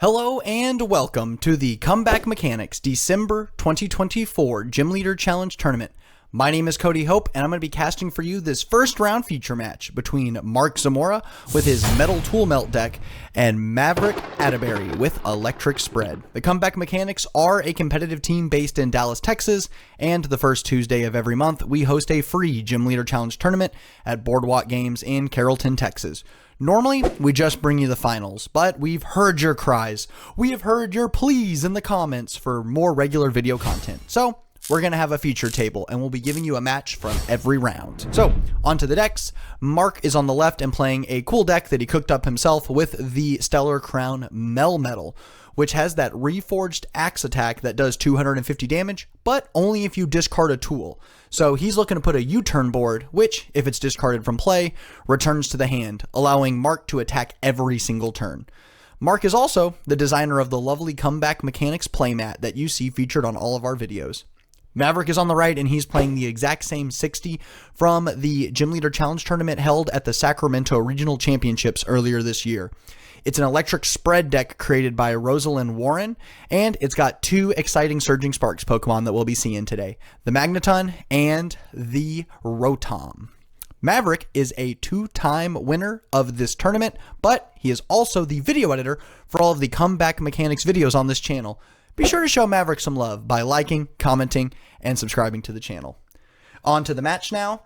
Hello and welcome to the Comeback Mechanics December 2024 Gym Leader Challenge Tournament. My name is Cody Hope, and I'm going to be casting for you this first round feature match between Mark Zamora with his Metal Tool Melt deck and Maverick Atterbury with Electric Spread. The Comeback Mechanics are a competitive team based in Dallas, Texas, and the first Tuesday of every month, we host a free Gym Leader Challenge tournament at Boardwalk Games in Carrollton, Texas. Normally, we just bring you the finals, but we've heard your cries. We have heard your pleas in the comments for more regular video content. So, we're going to have a feature table, and we'll be giving you a match from every round. So, onto the decks. Mark is on the left and playing a cool deck that he cooked up himself with the Stellar Crown Metal, which has that reforged axe attack that does 250 damage, but only if you discard a tool. So he's looking to put a U-turn board, which, if it's discarded from play, returns to the hand, allowing Mark to attack every single turn. Mark is also the designer of the lovely Comeback Mechanics playmat that you see featured on all of our videos. Maverick is on the right, and he's playing the exact same 60 from the Gym Leader Challenge tournament held at the Sacramento Regional Championships earlier this year. It's an electric spread deck created by Rosalind Warren, and it's got two exciting Surging Sparks Pokemon that we'll be seeing today, the Magneton and the Rotom. Maverick is a two-time winner of this tournament, but he is also the video editor for all of the Comeback Mechanics videos on this channel. Be sure to show Maverick some love by liking, commenting, and subscribing to the channel. On to the match now.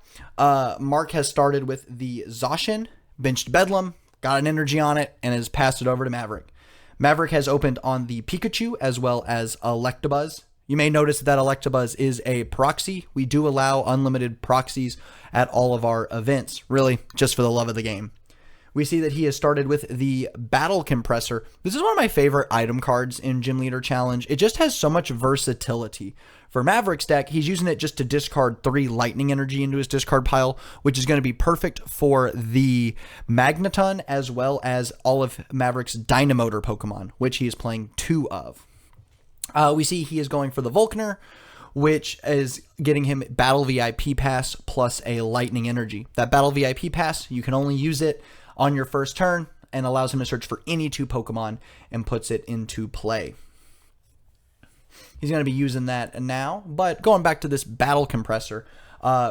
Mark has started with the Zacian, benched Bedlam, got an energy on it, and has passed it over to Maverick. Maverick has opened on the Pikachu as well as Electabuzz. You may notice that Electabuzz is a proxy. We do allow unlimited proxies at all of our events, really just for the love of the game. We see that he has started with the Battle Compressor. This is one of my favorite item cards in Gym Leader Challenge. It just has so much versatility. For Maverick's deck, he's using it just to discard 3 lightning energy into his discard pile, which is going to be perfect for the Magneton as well as all of Maverick's Dynamotor Pokemon, which he is playing 2 of. We see he is going for the Volkner, which is getting him Battle VIP Pass plus a lightning energy. That Battle VIP Pass, you can only use it on your first turn and allows him to search for any 2 Pokemon and puts it into play. He's going to be using that now, but going back to this Battle Compressor,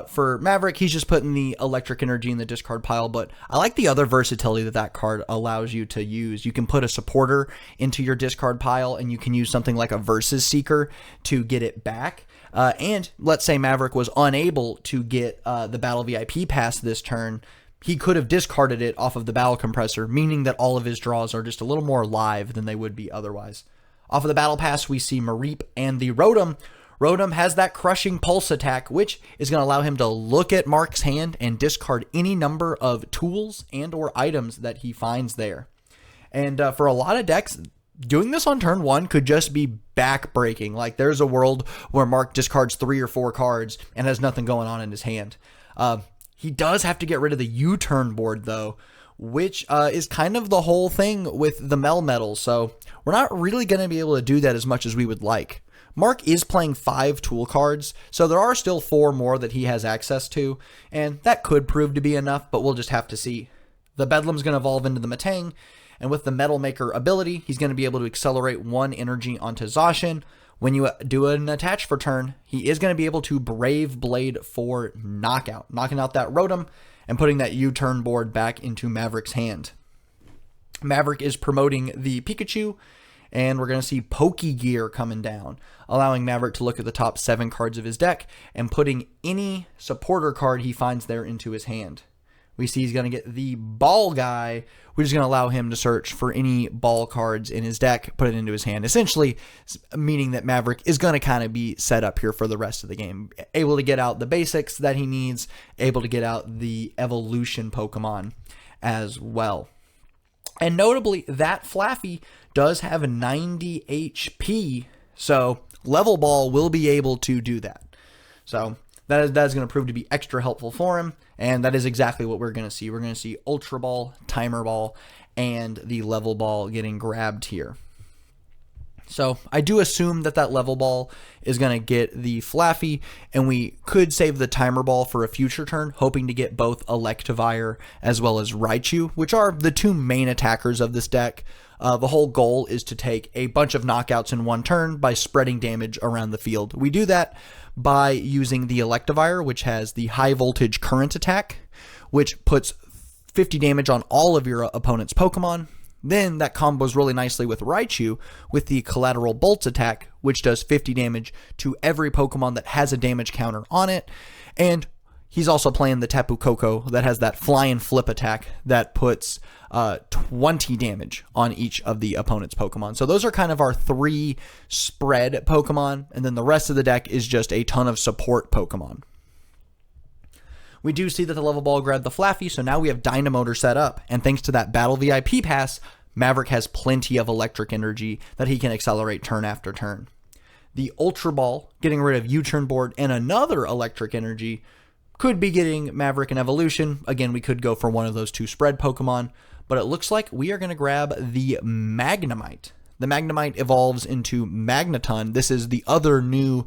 for Maverick, he's just putting the electric energy in the discard pile, but I like the other versatility that that card allows you to use. You can put a supporter into your discard pile, and you can use something like a Versus Seeker to get it back. And let's say Maverick was unable to get the Battle VIP Pass this turn, he could have discarded it off of the Battle Compressor, meaning that all of his draws are just a little more live than they would be otherwise. Off of the Battle Pass, we see Mareep and the Rotom. Rotom has that Crushing Pulse attack, which is going to allow him to look at Mark's hand and discard any number of tools and or items that he finds there. And for a lot of decks, doing this on turn 1 could just be back-breaking. Like, there's a world where Mark discards 3 or 4 cards and has nothing going on in his hand. He does have to get rid of the U-turn board, though, which is kind of the whole thing with the Metal, so we're not really going to be able to do that as much as we would like. Mark is playing 5 tool cards, so there are still 4 more that he has access to, and that could prove to be enough, but we'll just have to see. The Bedlam's going to evolve into the Metang, and with the Metal Maker ability, he's going to be able to accelerate 1 energy onto Zacian. When you do an attach for turn, he is going to be able to Brave Blade for knockout, knocking out that Rotom and putting that U-turn board back into Maverick's hand. Maverick is promoting the Pikachu, and we're going to see Pokegear coming down, allowing Maverick to look at the top 7 cards of his deck and putting any supporter card he finds there into his hand. We see he's going to get the Ball Guy, which is going to allow him to search for any ball cards in his deck, put it into his hand, essentially meaning that Maverick is going to kind of be set up here for the rest of the game. Able to get out the basics that he needs, able to get out the evolution Pokemon as well. And notably, that Flaffy does have a 90 HP, so Level Ball will be able to do that. So that is going to prove to be extra helpful for him, and that is exactly what we're going to see. We're going to see Ultra Ball, Timer Ball, and the Level Ball getting grabbed here. So I do assume that that level ball is going to get the Flaffy, and we could save the timer ball for a future turn, hoping to get both Electivire as well as Raichu, which are the two main attackers of this deck. The whole goal is to take a bunch of knockouts in one turn by spreading damage around the field. We do that by using the Electivire, which has the high voltage current attack, which puts 50 damage on all of your opponent's Pokemon. Then that combos really nicely with Raichu with the Collateral Bolts attack, which does 50 damage to every Pokemon that has a damage counter on it. And he's also playing the Tapu Koko that has that Fly and Flip attack that puts 20 damage on each of the opponent's Pokemon. So those are kind of our three spread Pokemon, and then the rest of the deck is just a ton of support Pokemon. We do see that the level ball grabbed the Flaffy, so now we have Dynamotor set up, and thanks to that Battle VIP pass, Maverick has plenty of electric energy that he can accelerate turn after turn. The Ultra Ball, getting rid of U-turn board and another electric energy, could be getting Maverick an evolution. Again, we could go for one of those two spread Pokemon, but it looks like we are going to grab the Magnemite. The Magnemite evolves into Magneton. This is the other new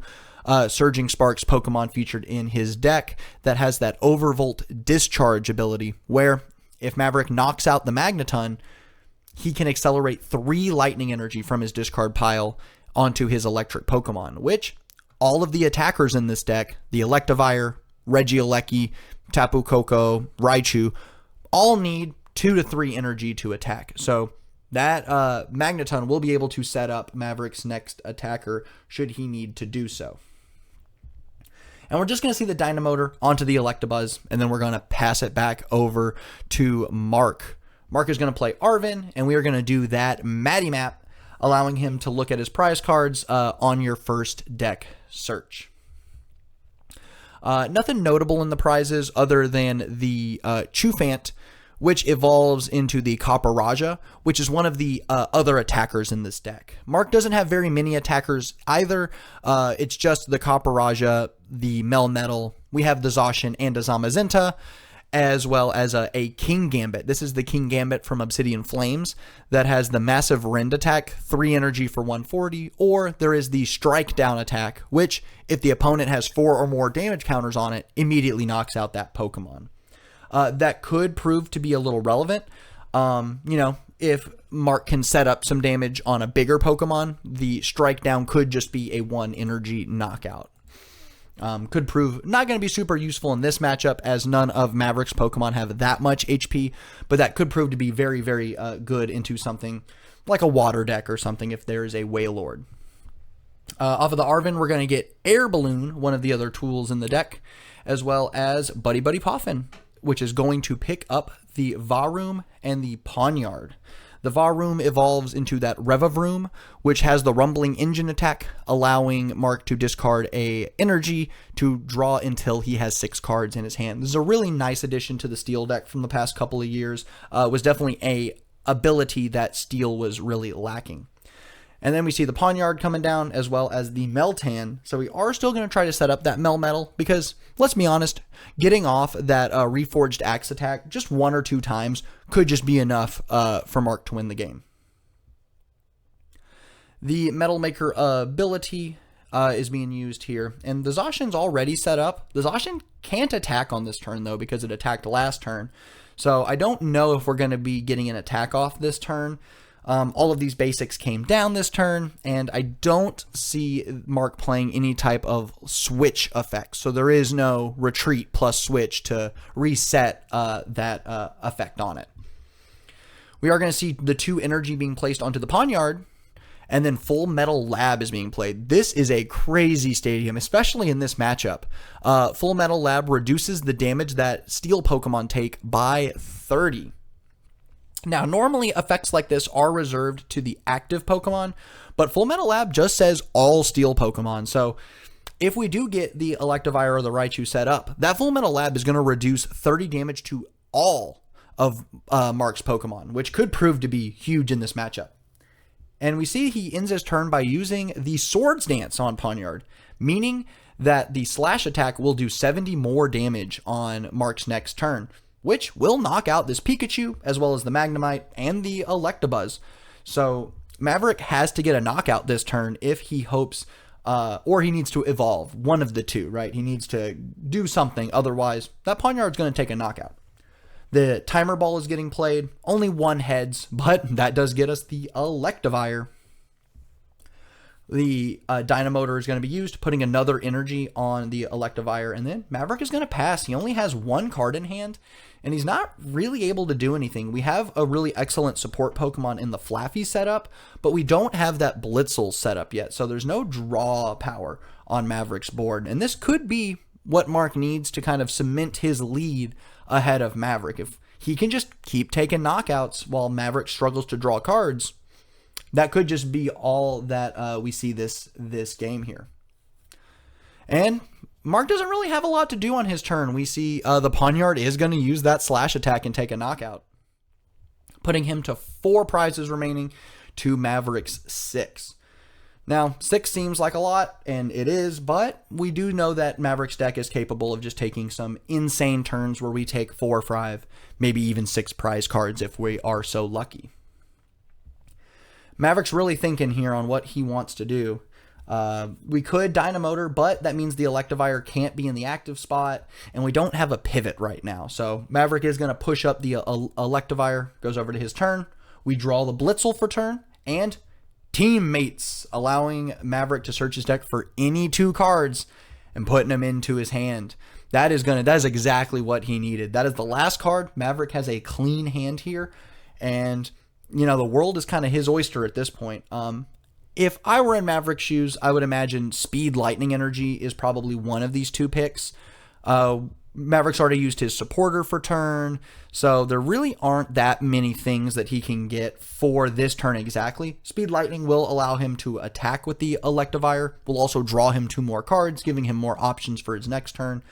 Surging Sparks Pokemon featured in his deck that has that Overvolt Discharge ability, where if Maverick knocks out the Magneton, he can accelerate 3 lightning energy from his discard pile onto his electric Pokemon, which all of the attackers in this deck, the Electivire, Regieleki, Tapu Koko, Raichu, all need 2 to 3 energy to attack. So that Magneton will be able to set up Maverick's next attacker should he need to do so. And we're just going to see the Dynamotor onto the Electabuzz, and then we're going to pass it back over to Mark. Mark is going to play Arven, and we are going to do that Matty Map, allowing him to look at his prize cards on your first deck search. Nothing notable in the prizes other than the Chufant, which evolves into the Copper which is one of the other attackers in this deck. Mark doesn't have very many attackers either. It's just the Copper, the Melmetal. We have the Zacian and a Zamazenta, as well as a King Gambit. This is the King Gambit from Obsidian Flames that has the massive Rend attack, 3 energy for 140, or there is the Strike Down attack, which, if the opponent has 4 or more damage counters on it, immediately knocks out that Pokemon. That could prove to be a little relevant. If Mark can set up some damage on a bigger Pokemon, the Strike Down could just be a 1 energy knockout. Could prove not going to be super useful in this matchup, as none of Maverick's Pokemon have that much HP, but that could prove to be very, very good into something like a water deck or something if there is a Wailord. Off of the Arven, we're going to get Air Balloon, one of the other tools in the deck, as well as Buddy Buddy Poffin, which is going to pick up the Varoom and the Pawniard. The Varoom evolves into that Revavroom, which has the Rumbling Engine attack, allowing Mark to discard a energy to draw until he has 6 cards in his hand. This is a really nice addition to the Steel deck from the past couple of years. Was definitely a ability that Steel was really lacking. And then we see the Pawniard coming down, as well as the Meltan. So we are still going to try to set up that Melmetal, because, let's be honest, getting off that Reforged Axe attack just 1 or 2 times could just be enough for Mark to win the game. The Metal Maker ability is being used here, and the Zacian's already set up. The Zacian can't attack on this turn, though, because it attacked last turn. So I don't know if we're going to be getting an attack off this turn. All of these basics came down this turn, and I don't see Mark playing any type of switch effect. So there is no retreat plus switch to reset that effect on it. We are going to see the 2 energy being placed onto the Pawniard, and then Full Metal Lab is being played. This is a crazy stadium, especially in this matchup. Full Metal Lab reduces the damage that Steel Pokemon take by 30. Now, normally effects like this are reserved to the active Pokemon, but Full Metal Lab just says all Steel Pokemon. So if we do get the Electivire or the Raichu set up, that Full Metal Lab is going to reduce 30 damage to all of Mark's Pokemon, which could prove to be huge in this matchup. And we see he ends his turn by using the Swords Dance on Pawniard, meaning that the slash attack will do 70 more damage on Mark's next turn, which will knock out this Pikachu, as well as the Magnemite and the Electabuzz. So Maverick has to get a knockout this turn if he hopes, or he needs to evolve. One of the two, right? He needs to do something. Otherwise, that Pawniard's going to take a knockout. The timer ball is getting played. Only one heads, but that does get us the Electivire. The Dynamotor is going to be used, putting another energy on the Electivire, and then Maverick is going to pass. He only has one card in hand, and he's not really able to do anything. We have a really excellent support Pokemon in the Flaffy setup, but we don't have that Blitzel setup yet, so there's no draw power on Maverick's board, and this could be what Mark needs to kind of cement his lead ahead of Maverick. If he can just keep taking knockouts while Maverick struggles to draw cards, that could just be all that we see this game here. And Mark doesn't really have a lot to do on his turn. We see the Pawniard is going to use that slash attack and take a knockout, putting him to 4 prizes remaining to Maverick's 6. Now, 6 seems like a lot, and it is, but we do know that Maverick's deck is capable of just taking some insane turns where we take 4 or 5, maybe even 6 prize cards if we are so lucky. Maverick's really thinking here on what he wants to do. We could Dynamotor, but that means the Electivire can't be in the active spot, and we don't have a pivot right now. So Maverick is going to push up the Electivire, goes over to his turn. We draw the Blitzel for turn, and Teammates, allowing Maverick to search his deck for any 2 cards and putting them into his hand. That is exactly what he needed. That is the last card. Maverick has a clean hand here, and the world is kind of his oyster at this point. If I were in Maverick's shoes, I would imagine Speed Lightning Energy is probably one of these 2 picks. Maverick's already used his supporter for turn, so there really aren't that many things that he can get for this turn exactly. Speed Lightning will allow him to attack with the Electivire, will also draw him 2 more cards, giving him more options for his next turn.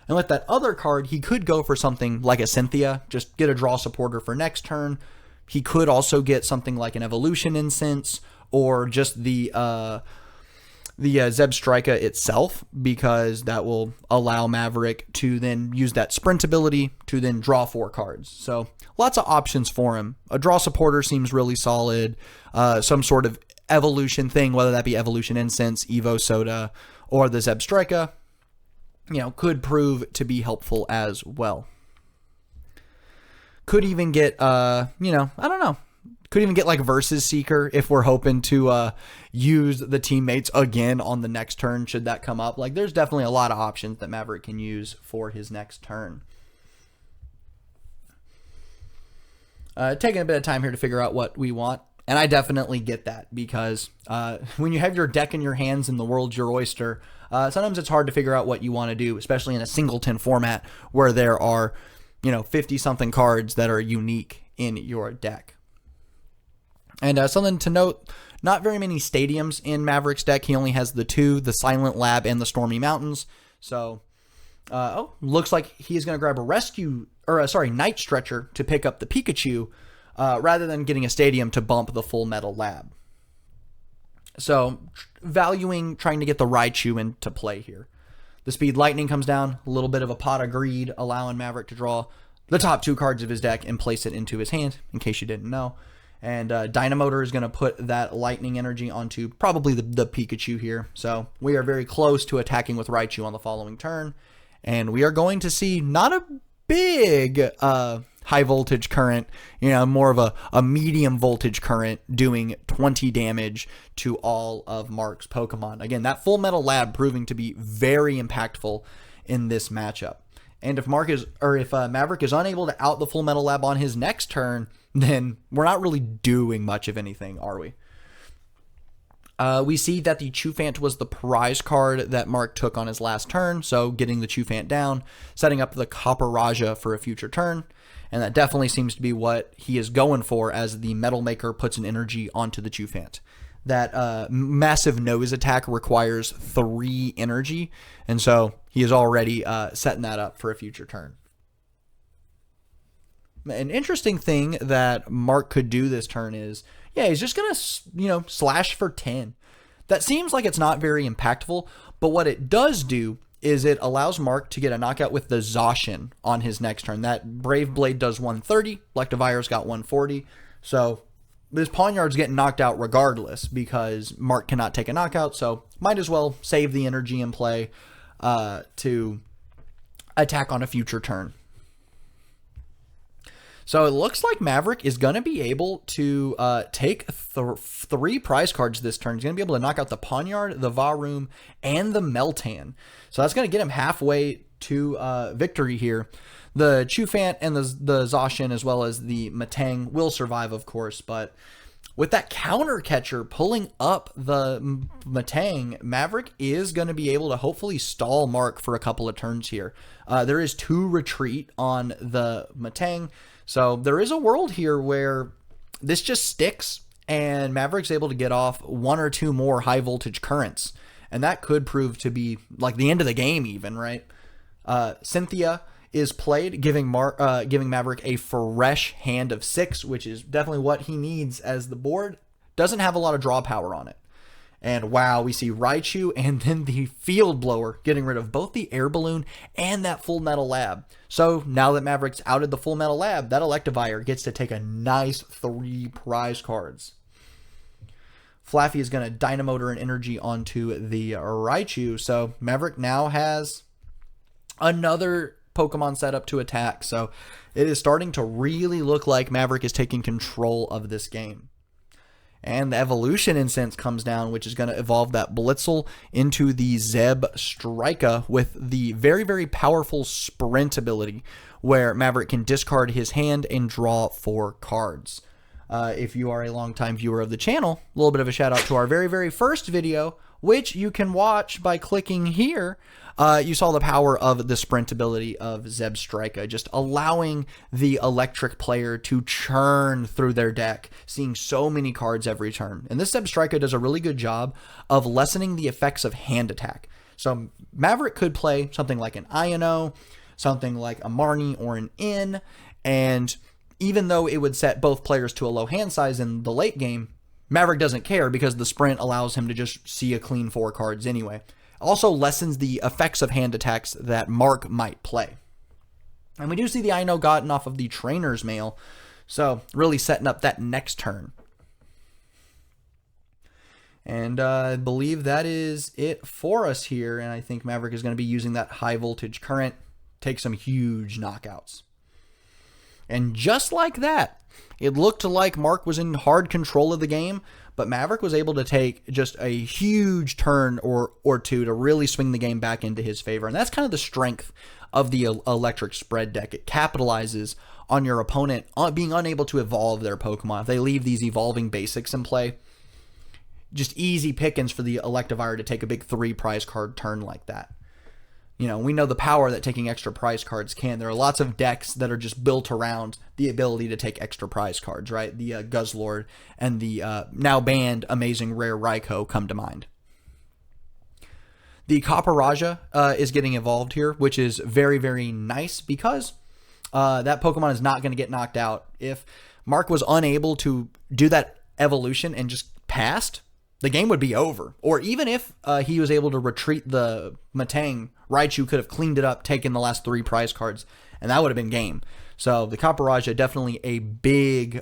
And with that other card, he could go for something like a Cynthia, just get a draw supporter for next turn. He could also get something like an Evolution Incense, or just the Zebstrika itself, because that will allow Maverick to then use that sprint ability to then draw 4 cards. So lots of options for him. A draw supporter seems really solid. Some sort of evolution thing, whether that be Evolution Incense, Evo Soda, or the Zebstrika, could prove to be helpful as well. Could even get, I don't know. Could even get like Versus Seeker if we're hoping to use the Teammates again on the next turn should that come up. Like, there's definitely a lot of options that Maverick can use for his next turn. Taking a bit of time here to figure out what we want. And I definitely get that, because when you have your deck in your hands and the world's your oyster, sometimes it's hard to figure out what you want to do, especially in a singleton format where there are 50-something cards that are unique in your deck. And something to note, not very many stadiums in Maverick's deck. He only has the 2, the Silent Lab and the Stormy Mountains. So, looks like he is going to grab a Night Stretcher to pick up the Pikachu, rather than getting a stadium to bump the Full Metal Lab. So, trying to get the Raichu into play here. The Speed Lightning comes down, a little bit of a Pot of Greed, allowing Maverick to draw the top 2 cards of his deck and place it into his hand, in case you didn't know. And Dynamotor is going to put that lightning energy onto probably the Pikachu here. So we are very close to attacking with Raichu on the following turn. And we are going to see not a big high voltage current, more of a medium voltage current doing 20 damage to all of Mark's Pokemon. Again, that Full Metal Lab proving to be very impactful in this matchup. And if Maverick is unable to out the Full Metal Lab on his next turn, then we're not really doing much of anything, are we? We see that the Chufant was the prize card that Mark took on his last turn, so getting the Chufant down, setting up the Copper Raja for a future turn, and that definitely seems to be what he is going for as the Metal Maker puts an energy onto the Chufant. That massive nose attack requires 3 energy, and so he is already setting that up for a future turn. An interesting thing that Mark could do this turn is, he's just going to, slash for 10. That seems like it's not very impactful, but what it does do is it allows Mark to get a knockout with the Zacian on his next turn. That Brave Blade does 130, Electivire's got 140, so this Pawniard's getting knocked out regardless because Mark cannot take a knockout, so might as well save the energy in play to attack on a future turn. So it looks like Maverick is going to be able to take three prize cards this turn. He's going to be able to knock out the Pawniard, the Varum, and the Meltan. So that's going to get him halfway to victory here. The Chufant and the Zacian, as well as the Matang, will survive, of course. But with that counter catcher pulling up the Matang, Maverick is going to be able to hopefully stall Mark for a couple of turns here. There is 2 retreat on the Matang. So there is a world here where this just sticks and Maverick's able to get off 1 or 2 more high voltage currents. And that could prove to be like the end of the game even, right? Cynthia is played, giving Maverick a fresh hand of 6, which is definitely what he needs as the board doesn't have a lot of draw power on it. And wow, we see Raichu and then the Field Blower getting rid of both the Air Balloon and that Full Metal Lab. So now that Maverick's outed the Full Metal Lab, that Electivire gets to take a nice 3 prize cards. Flaffy is going to Dynamotor and Energy onto the Raichu. So Maverick now has another Pokemon set up to attack. So it is starting to really look like Maverick is taking control of this game. And the Evolution Incense comes down, which is going to evolve that Blitzel into the Zeb Strika with the very, very powerful Sprint ability, where Maverick can discard his hand and draw 4 cards. If you are a longtime viewer of the channel, a little bit of a shout out to our very, very first video, which you can watch by clicking here. You saw the power of the sprint ability of Zeb Strika, just allowing the electric player to churn through their deck, seeing so many cards every turn. And this Zeb Strika does a really good job of lessening the effects of hand attack. So Maverick could play something like an Iono, something like a Marnie or an In, and even though it would set both players to a low hand size in the late game, Maverick doesn't care because the sprint allows him to just see a clean 4 cards anyway. Also lessens the effects of hand attacks that Mark might play. And we do see the Ino gotten off of the Trainer's Mail, so really setting up that next turn. And I believe that is it for us here, and I think Maverick is going to be using that high voltage current, take some huge knockouts. And just like that, it looked like Mark was in hard control of the game, but Maverick was able to take just a huge turn or 2 to really swing the game back into his favor. And that's kind of the strength of the electric spread deck. It capitalizes on your opponent being unable to evolve their Pokemon. If they leave these evolving basics in play, just easy pickings for the Electivire to take a big 3 prize card turn like that. You know, we know the power that taking extra prize cards can. There are lots of decks that are just built around the ability to take extra prize cards, right? The Guzzlord and the now banned Amazing Rare Raikou come to mind. The Copperajah is getting evolved here, which is very, very nice because that Pokemon is not going to get knocked out. If Mark was unable to do that evolution and just passed, the game would be over. Or even if he was able to retreat the Matang, Raichu could have cleaned it up, taken the last 3 prize cards, and that would have been game. So the Copperajah, definitely a big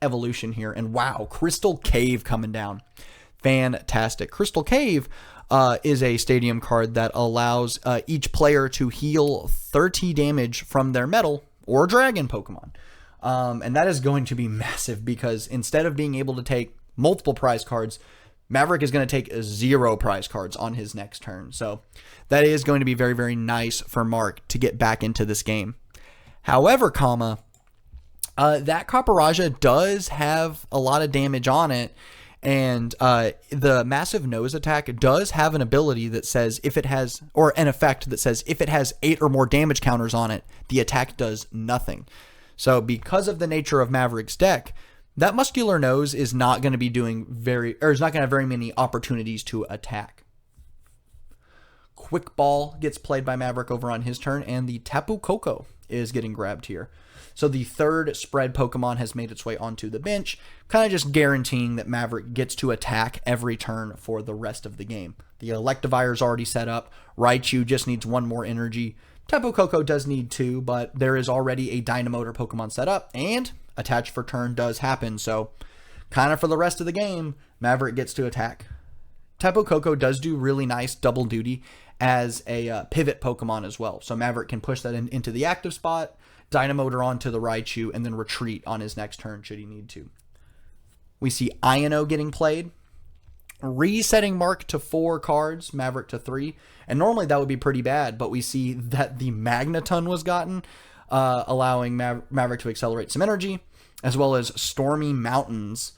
evolution here. And wow, Crystal Cave coming down. Fantastic. Crystal Cave is a stadium card that allows each player to heal 30 damage from their metal or dragon Pokemon. And that is going to be massive because instead of being able to take multiple prize cards, Maverick is going to take 0 prize cards on his next turn. So that is going to be very, very nice for Mark to get back into this game. However, that Copperajah does have a lot of damage on it. And the Massive Nose attack does have an ability that says if it has, or an effect that says if it has 8 or more damage counters on it, the attack does nothing. So because of the nature of Maverick's deck, that Muscular Nose is not going to be doing is not going to have very many opportunities to attack. Quick Ball gets played by Maverick over on his turn, and the Tapu Koko is getting grabbed here. So the 3rd spread Pokemon has made its way onto the bench, kind of just guaranteeing that Maverick gets to attack every turn for the rest of the game. The Electivire is already set up. Raichu just needs 1 more energy. Tapu Koko does need 2, but there is already a Dynamotor Pokemon set up, and attach for turn does happen. So kind of for the rest of the game, Maverick gets to attack. Tapu Koko does do really nice double duty as a pivot Pokemon as well. So Maverick can push that into the active spot, Dynamotor onto the Raichu, and then retreat on his next turn should he need to. We see Io getting played, resetting Mark to 4 cards, Maverick to 3. And normally that would be pretty bad, but we see that the Magneton was gotten, allowing Maverick to accelerate some energy, as well as Stormy Mountains,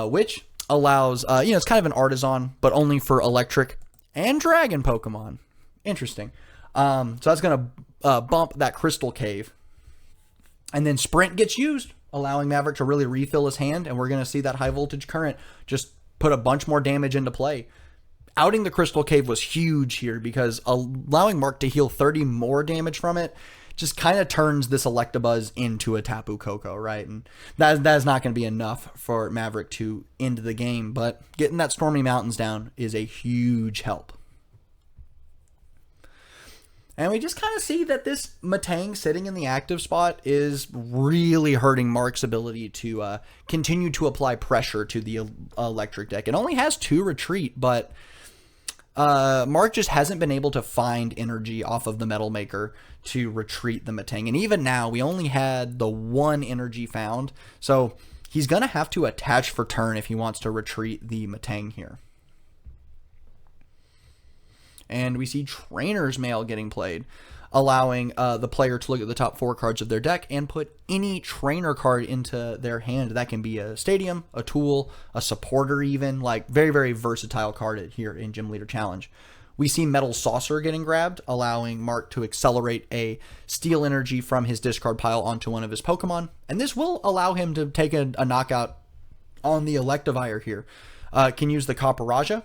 which allows, it's kind of an Artisan, but only for electric and dragon Pokemon. Interesting. So that's going to bump that Crystal Cave. And then Sprint gets used, allowing Maverick to really refill his hand, and we're going to see that high voltage current just put a bunch more damage into play. Outing the Crystal Cave was huge here because allowing Mark to heal 30 more damage from it just kind of turns this Electabuzz into a Tapu Koko, right? And that is not going to be enough for Maverick to end the game, but getting that Stormy Mountains down is a huge help. And we just kind of see that this Metang sitting in the active spot is really hurting Mark's ability to continue to apply pressure to the electric deck. It only has 2 retreat, but Mark just hasn't been able to find energy off of the Metal Maker to retreat the Metang. And even now, we only had the 1 energy found. So he's going to have to attach for turn if he wants to retreat the Metang here. And we see Trainer's Mail getting played, allowing the player to look at the top 4 cards of their deck and put any trainer card into their hand. That can be a Stadium, a Tool, a Supporter even, like very, very versatile card here in Gym Leader Challenge. We see Metal Saucer getting grabbed, allowing Mark to accelerate a Steel Energy from his discard pile onto one of his Pokemon. And this will allow him to take a knockout on the Electivire here. Can use the Copperajah,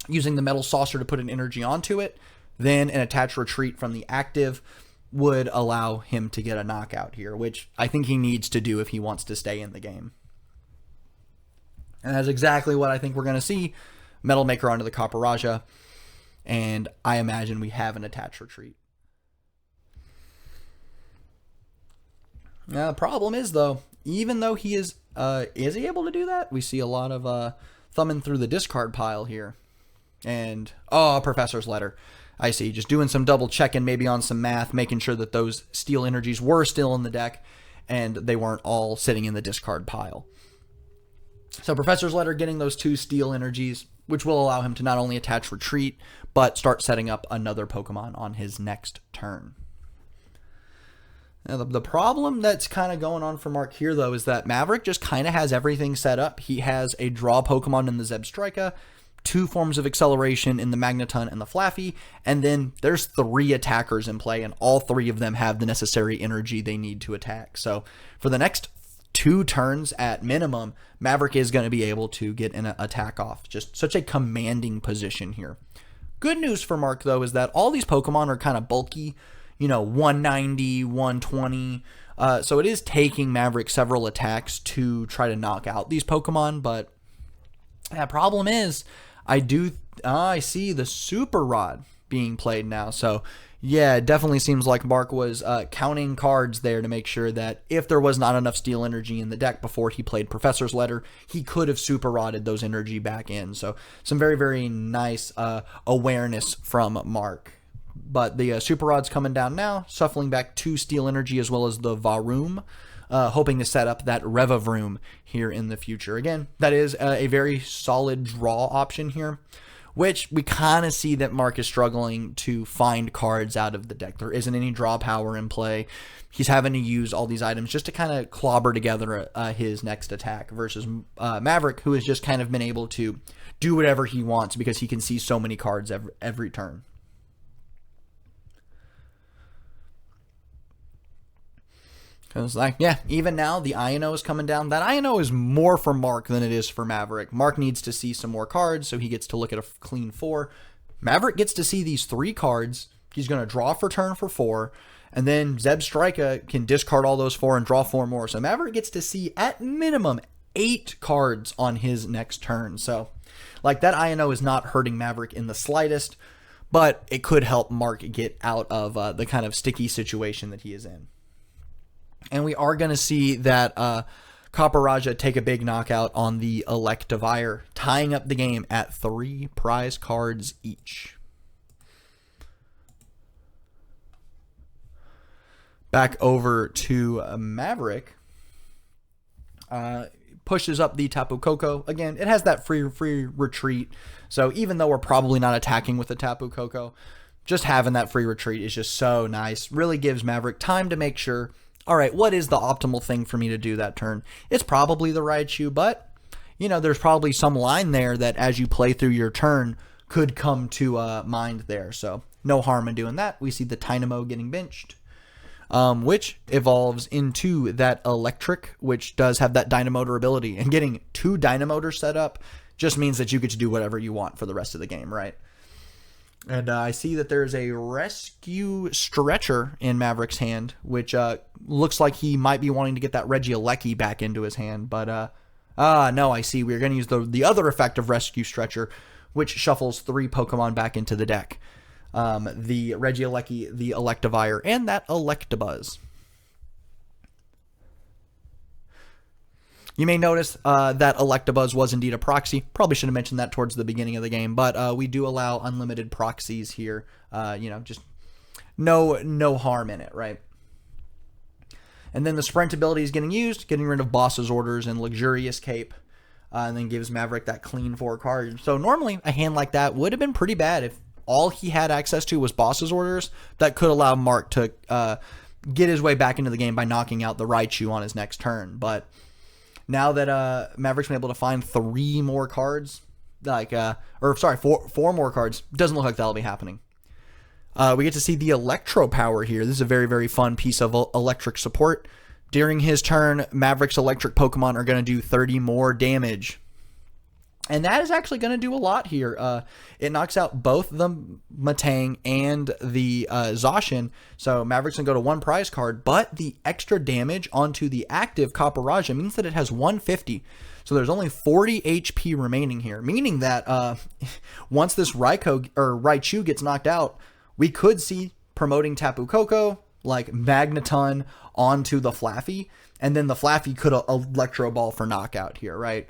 using the Metal Saucer to put an energy onto it. Then an attached retreat from the active would allow him to get a knockout here, which I think he needs to do if he wants to stay in the game. And that's exactly what I think we're going to see. Metal Maker onto the Copperajah, and I imagine we have an attached retreat. Now, the problem is, though, even though he is he able to do that? We see a lot of thumbing through the discard pile here. And, Professor's Letter. I see, just doing some double checking, maybe on some math, making sure that those Steel Energies were still in the deck and they weren't all sitting in the discard pile. So Professor's Letter getting those 2 Steel Energies, which will allow him to not only attach retreat, but start setting up another Pokemon on his next turn. Now, the problem that's kind of going on for Mark here, though, is that Maverick just kind of has everything set up. He has a draw Pokemon in the Zebstrika, 2 forms of acceleration in the Magneton and the Flaffy, and then there's 3 attackers in play, and all 3 of them have the necessary energy they need to attack. So for the next 2 turns at minimum, Maverick is going to be able to get an attack off. Just such a commanding position here. Good news for Mark, though, is that all these Pokemon are kind of bulky, 190, 120. So it is taking Maverick several attacks to try to knock out these Pokemon, but the problem is, I see the Super Rod being played now. So yeah, it definitely seems like Mark was counting cards there to make sure that if there was not enough Steel Energy in the deck before he played Professor's Letter, he could have Super Rodded those energy back in. So some very, very nice awareness from Mark. But the Super Rod's coming down now, shuffling back 2 Steel Energy as well as the Varoom. Hoping to set up that Revavroom here in the future. Again, that is a very solid draw option here, which we kind of see that Mark is struggling to find cards out of the deck. There isn't any draw power in play. He's having to use all these items just to kind of clobber together his next attack versus Maverick, who has just kind of been able to do whatever he wants because he can see so many cards every turn. Because, even now, the Io is coming down. That Io is more for Mark than it is for Maverick. Mark needs to see some more cards, so he gets to look at a clean 4. Maverick gets to see these 3 cards. He's going to draw for turn for 4, and then Zebstrika can discard all those 4 and draw 4 more. So Maverick gets to see, at minimum, 8 cards on his next turn. So, that Io is not hurting Maverick in the slightest, but it could help Mark get out of the kind of sticky situation that he is in. And we are going to see that Copper Raja take a big knockout on the Electivire, tying up the game at 3 prize cards each. Back over to Maverick. Pushes up the Tapu Koko. Again, it has that free retreat. So even though we're probably not attacking with the Tapu Koko, just having that free retreat is just so nice. Really gives Maverick time to make sure, all right, what is the optimal thing for me to do that turn? It's probably the Raichu, but, you know, there's probably some line there that as you play through your turn could come to mind there. So no harm in doing that. We see the Dynamo getting benched. Which evolves into that Electric, which does have that Dynamotor ability. And getting 2 Dynamotors set up just means that you get to do whatever you want for the rest of the game, right? And I see that there's a Rescue Stretcher in Maverick's hand, which looks like he might be wanting to get that Regieleki back into his hand. But, no, I see. We're going to use the other effect of Rescue Stretcher, which shuffles 3 Pokemon back into the deck. The Regieleki, the Electivire, and that Electabuzz. You may notice that Electabuzz was indeed a proxy. Probably should have mentioned that towards the beginning of the game, but we do allow unlimited proxies here. You know, just no harm in it, right? And then the Sprint ability is getting used, getting rid of Boss's Orders and Luxurious Cape, and then gives Maverick that clean 4 cards. So normally a hand like that would have been pretty bad if all he had access to was Boss's Orders. That could allow Mark to get his way back into the game by knocking out the Raichu on his next turn. But now that Maverick's been able to find 3 more cards, 4 more cards, doesn't look like that'll be happening. We get to see the Electro Power here. This is a very, very fun piece of electric support. During his turn, Maverick's electric Pokemon are going to do 30 more damage. And that is actually going to do a lot here. It knocks out both the Matang and the Zacian. So Maverick's going to go to 1 prize card, but the extra damage onto the active Copper Raja means that it has 150. So there's only 40 HP remaining here, meaning that once this Raichu gets knocked out, we could see promoting Tapu Koko, like Magneton, onto the Flaffy, and then the Flaffy could Electro Ball for knockout here, right?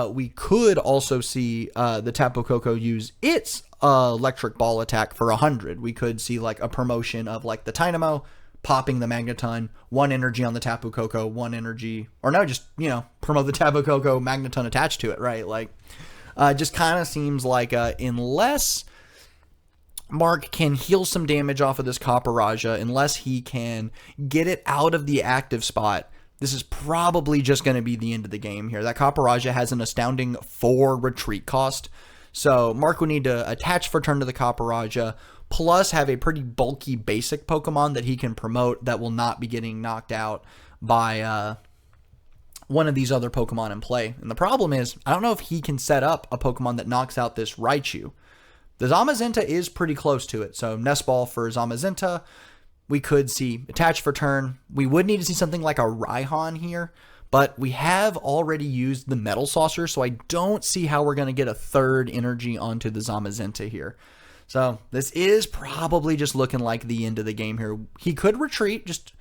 We could also see the Tapu Koko use its electric ball attack for 100. We could see like a promotion of like the Dynamo popping the Magneton, 1 energy on the Tapu Koko, 1 energy, or no, just, you know, promote the Tapu Koko, Magneton attached to it, right? Like, just kind of seems like unless Mark can heal some damage off of this Copper Raja, unless he can get it out of the active spot, this is probably just going to be the end of the game here. That Copper Raja has an astounding 4 retreat cost. So Mark would need to attach for turn to the Copper Raja, plus have a pretty bulky basic Pokemon that he can promote that will not be getting knocked out by one of these other Pokemon in play. And the problem is, I don't know if he can set up a Pokemon that knocks out this Raichu. The Zamazenta is pretty close to it. So Nest Ball for Zamazenta. We could see attach for turn. We would need to see something like a Raihan here, but we have already used the Metal Saucer, so I don't see how we're going to get a 3rd energy onto the Zamazenta here. So this is probably just looking like the end of the game here. He could retreat, just,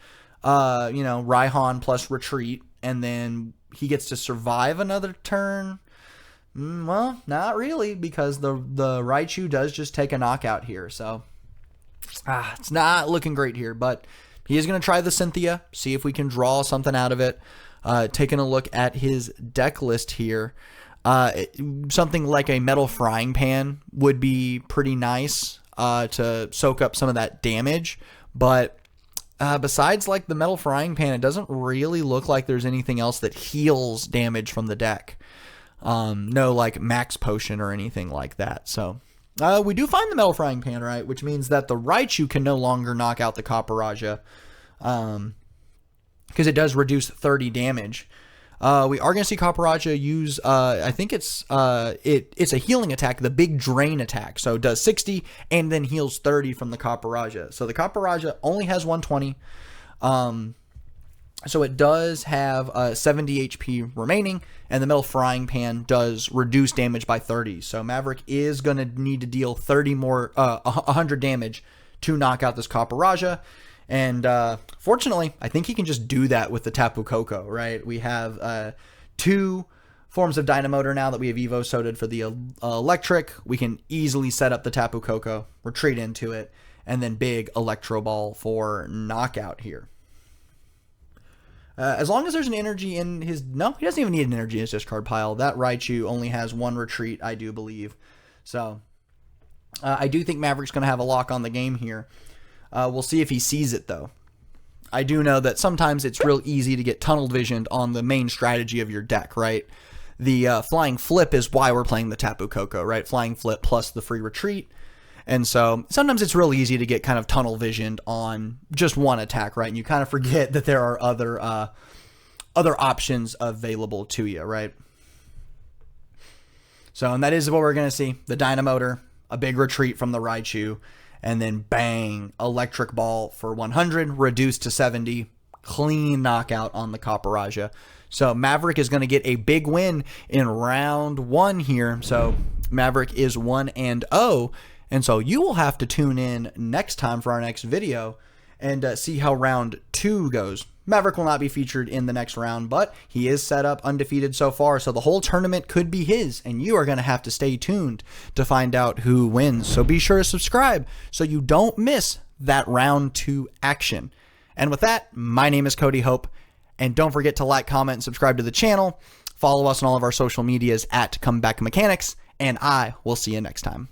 Raihan plus retreat, and then he gets to survive another turn. Well, not really, because the Raichu does just take a knockout here, so it's not looking great here, but he is going to try the Cynthia, see if we can draw something out of it. Taking a look at his deck list here, something like a Metal Frying Pan would be pretty nice to soak up some of that damage, but besides like the Metal Frying Pan, it doesn't really look like there's anything else that heals damage from the deck. No like Max Potion or anything like that, so we do find the Metal Frying Pan, right? Which means that the Raichu can no longer knock out the Copper Raja, because it does reduce 30 damage. We are going to see Copper Raja use, I think it's a healing attack, the Big Drain attack. So it does 60 and then heals 30 from the Copper Raja. So the Copper Raja only has 120. So it does have 70 HP remaining, and the Metal Frying Pan does reduce damage by 30. So Maverick is going to need to deal 100 damage to knock out this Copper Raja. And fortunately, I think he can just do that with the Tapu Koko, right? We have 2 forms of Dynamotor now that we have Evo Sodaed for the electric. We can easily set up the Tapu Koko, retreat into it, and then big Electro Ball for knockout here. As long as there's an energy in his... No, he doesn't even need an energy in his discard pile. That Raichu only has 1 retreat, I do believe. So, I do think Maverick's going to have a lock on the game here. We'll see if he sees it, though. I do know that sometimes it's real easy to get tunnel visioned on the main strategy of your deck, right? The Flying Flip is why we're playing the Tapu Koko, right? Flying Flip plus the free retreat. And so sometimes it's real easy to get kind of tunnel visioned on just one attack, right? And you kind of forget that there are other options available to you, right? So, and that is what we're going to see. The Dynamotor, a big retreat from the Raichu, and then bang, Electric Ball for 100, reduced to 70, clean knockout on the Copperajah. So Maverick is going to get a big win in round 1 here. So Maverick is 1-0. And so you will have to tune in next time for our next video and see how round 2 goes. Maverick will not be featured in the next round, but he is set up undefeated so far, so the whole tournament could be his, and you are going to have to stay tuned to find out who wins. So be sure to subscribe so you don't miss that round 2 action. And with that, my name is Cody Hope, and don't forget to like, comment, and subscribe to the channel. Follow us on all of our social medias at Comeback Mechanics, and I will see you next time.